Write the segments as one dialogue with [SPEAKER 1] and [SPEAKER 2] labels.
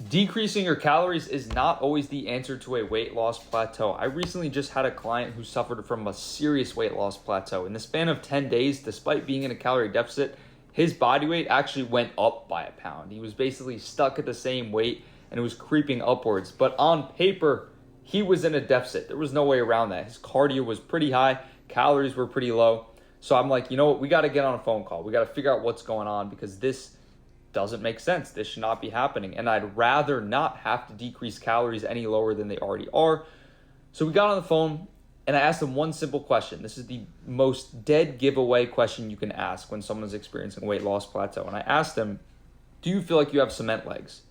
[SPEAKER 1] Decreasing your calories is not always the answer to a weight loss plateau. I recently just had a client who suffered from a serious weight loss plateau. In the span of 10 days, despite being in a calorie deficit, his body weight actually went up by a pound. He was basically stuck at the same weight and it was creeping upwards. But on paper, he was in a deficit. There was no way around that. His cardio was pretty high, calories were pretty low. So I'm like, you know what? We got to get on a phone call. We got to figure out what's going on because this doesn't make sense. This should not be happening. And I'd rather not have to decrease calories any lower than they already are. So we got on the phone and I asked him one simple question. This is the most dead giveaway question you can ask when someone's experiencing a weight loss plateau. And I asked him, do you feel like you have cement legs?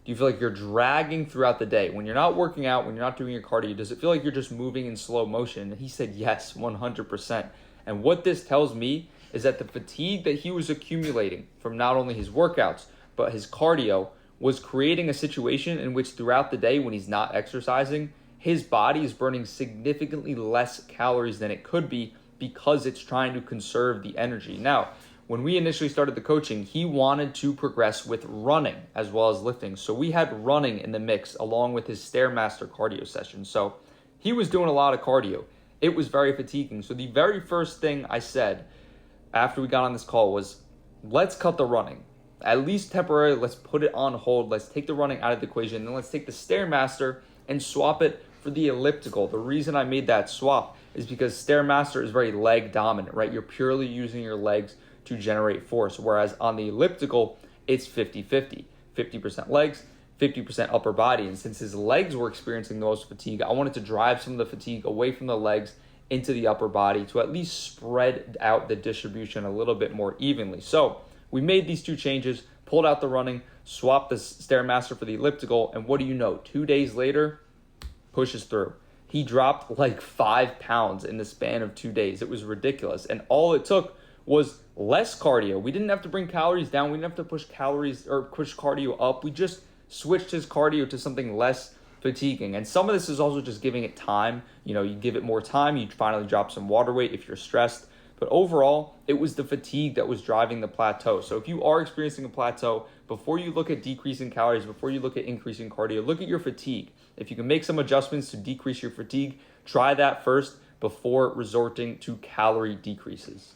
[SPEAKER 1] Do you feel like you're dragging throughout the day? When you're not working out, when you're not doing your cardio, does it feel like you're just moving in slow motion? And he said, yes, 100%. And what this tells me is that the fatigue that he was accumulating from not only his workouts, but his cardio was creating a situation in which throughout the day when he's not exercising, his body is burning significantly less calories than it could be because it's trying to conserve the energy. Now, when we initially started the coaching, he wanted to progress with running as well as lifting. So we had running in the mix along with his Stairmaster cardio session. So he was doing a lot of cardio. It was very fatiguing. So the very first thing I said after we got on this call was, let's cut the running. At least temporarily, let's put it on hold. Let's take the running out of the equation. And then let's take the Stairmaster and swap it for the elliptical. The reason I made that swap is because Stairmaster is very leg dominant, right? You're purely using your legs to generate force. Whereas on the elliptical, it's 50-50. 50% legs, 50% upper body. And since his legs were experiencing the most fatigue, I wanted to drive some of the fatigue away from the legs into the upper body to at least spread out the distribution a little bit more evenly. So we made these two changes, pulled out the running, swapped the Stairmaster for the elliptical, and what do you know? 2 days later, pushes through. He dropped like 5 pounds in the span of 2 days. It was ridiculous. And all it took was less cardio. We didn't have to bring calories down. We didn't have to push calories or push cardio up. We just switched his cardio to something less fatiguing. And some of this is also just giving it time. You give it more time, you finally drop some water weight if you're stressed. But overall, it was the fatigue that was driving the plateau. So if you are experiencing a plateau, before you look at decreasing calories, before you look at increasing cardio, look at your fatigue. If you can make some adjustments to decrease your fatigue, try that first before resorting to calorie decreases.